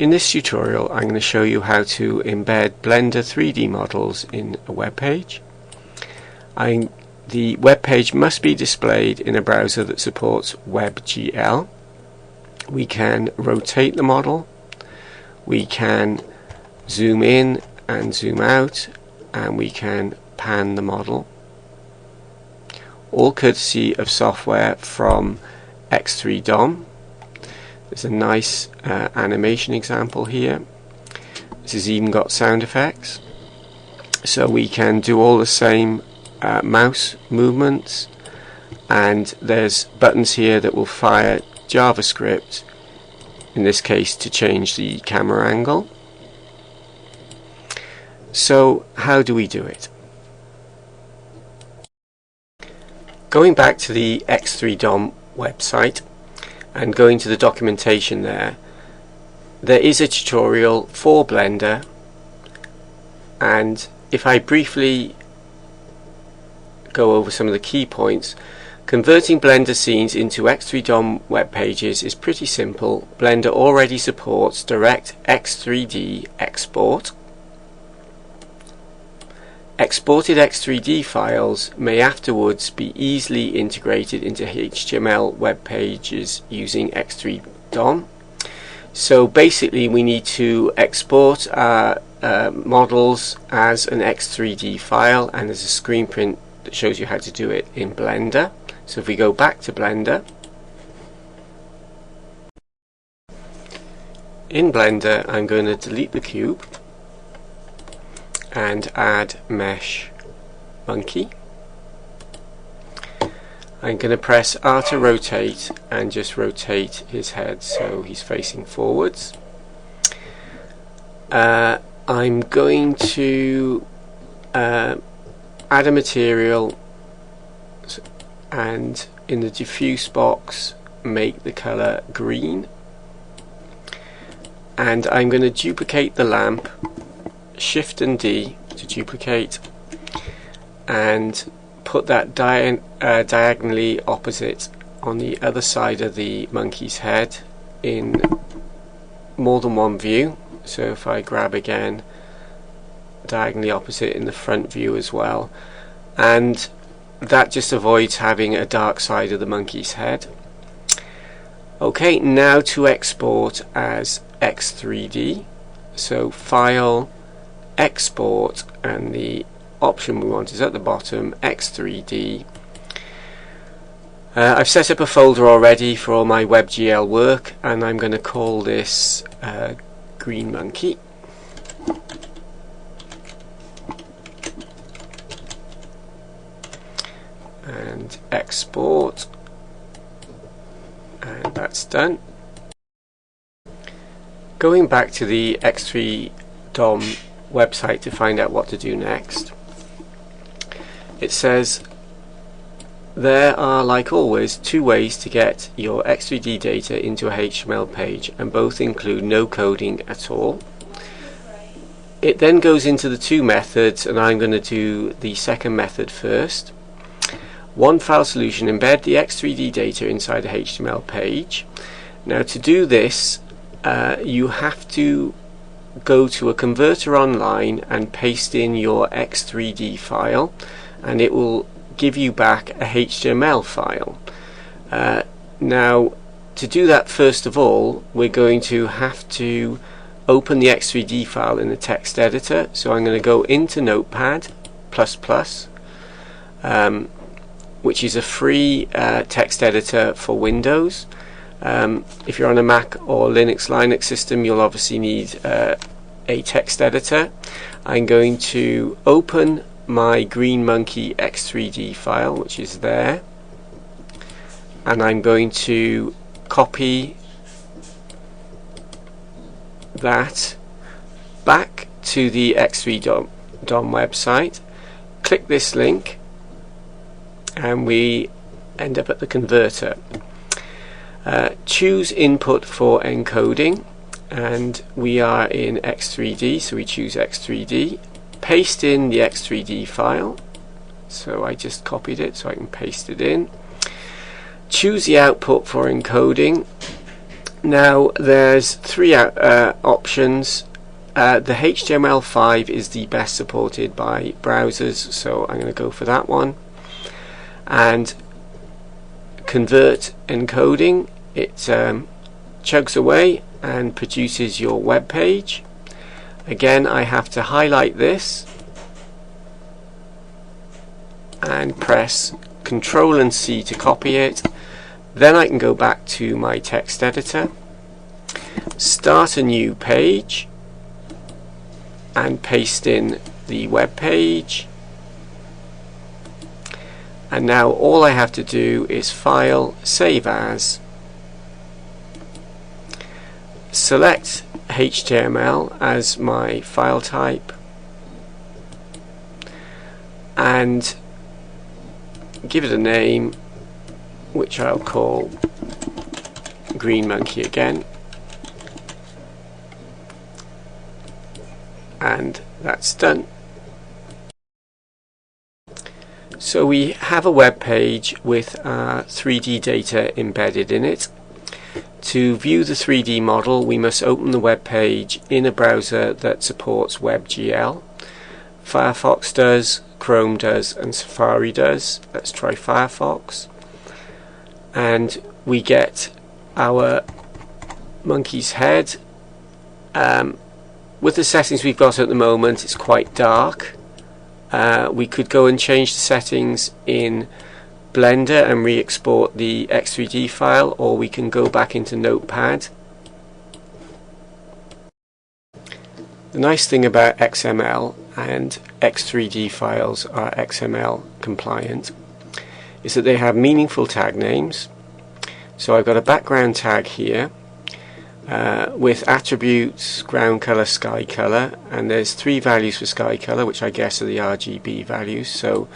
In this tutorial I'm going to show you how to embed Blender 3D models in a web page. The web page must be displayed in a browser that supports Webgl. We can rotate the model, we can zoom in and zoom out, and we can pan the model, all courtesy of software from X3DOM. There's a nice animation example here. This has even got sound effects, so we can do all the same mouse movements, and there's buttons here that will fire JavaScript, in this case to change the camera angle. So how do we do it? Going back to the X3DOM website and going to the documentation there is a tutorial for Blender, and if I briefly go over some of the key points, converting Blender scenes into X3DOM web pages is pretty simple. Blender already supports direct X3D export. Exported X3D files may afterwards be easily integrated into HTML web pages using X3DOM. So basically we need to export our models as an X3D file, and there's a screen print that shows you how to do it in Blender. So if we go back to Blender, in Blender I'm going to delete the cube and add mesh monkey. I'm going to press R to rotate and just rotate his head so he's facing forwards. I'm going to add a material, and in the diffuse box make the color green, and I'm going to duplicate the lamp, Shift and D to duplicate, and put that diagonally opposite on the other side of the monkey's head in more than one view. So if I grab again, diagonally opposite in the front view as well, and that just avoids having a dark side of the monkey's head. Okay, now to export as X3D. So File, Export, and the option we want is at the bottom, X3D. I've set up a folder already for all my Webgl work, and I'm going to call this Green Monkey. And export, and that's done. Going back to the X3DOM website to find out what to do next, it says there are, like always, two ways to get your X3D data into a HTML page, and both include no coding at all. It then goes into the two methods, and I'm going to do the second method first. One file solution: embed the X3D data inside a HTML page. Now to do this, you have to go to a converter online and paste in your X3D file, and it will give you back a HTML file. Now to do that, first of all we're going to have to open the X3D file in the text editor. So I'm going to go into Notepad++, which is a free text editor for Windows. If you're on a Mac or Linux system, you'll obviously need a text editor. I'm going to open my Green Monkey X3D file, which is there, and I'm going to copy that back to the X3DOM website, click this link, and we end up at the converter. Choose input for encoding, and we are in X3D, so we choose X3D. Paste in the X3D file, so I just copied it so I can paste it in. Choose the output for encoding, Now there's three options. The HTML5 is the best supported by browsers, so I'm going to go for that one. And convert encoding, it chugs away and produces your web page. Again, I have to highlight this and press Ctrl and C to copy it. Then I can go back to my text editor, start a new page, and paste in the web page. And now all I have to do is File, Save As, select HTML as my file type, and give it a name, which I'll call Green Monkey again. And that's done. So we have a web page with our 3D data embedded in it. To view the 3D model, we must open the web page in a browser that supports Webgl. Firefox does, Chrome does, and Safari does. Let's try Firefox. And we get our monkey's head. With the settings we've got at the moment, it's quite dark. We could go and change the settings in Blender and re-export the X3D file, or we can go back into Notepad. The nice thing about XML, and X3D files are XML compliant, is that they have meaningful tag names. So I've got a background tag here with attributes, ground color, sky color, and there's 3 values for sky color, which I guess are the RGB values. So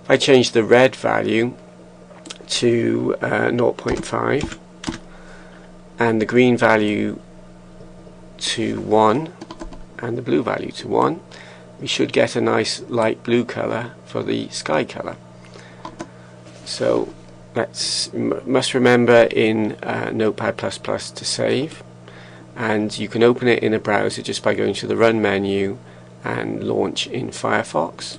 if I change the red value to 0.5 and the green value to 1 and the blue value to 1, we should get a nice light blue color for the sky color. So must remember in Notepad++ to save, and you can open it in a browser just by going to the Run menu and launch in Firefox.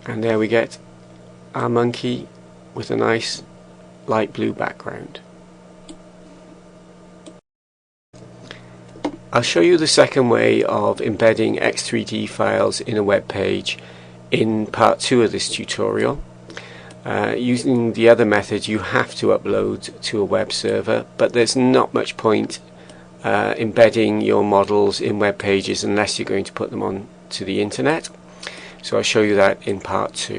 And there we get our monkey with a nice light blue background. I'll show you the second way of embedding X3D files in a web page in part 2 of this tutorial. Using the other method, you have to upload to a web server, but there's not much point embedding your models in web pages unless you're going to put them on to the internet. So I'll show you that in part 2.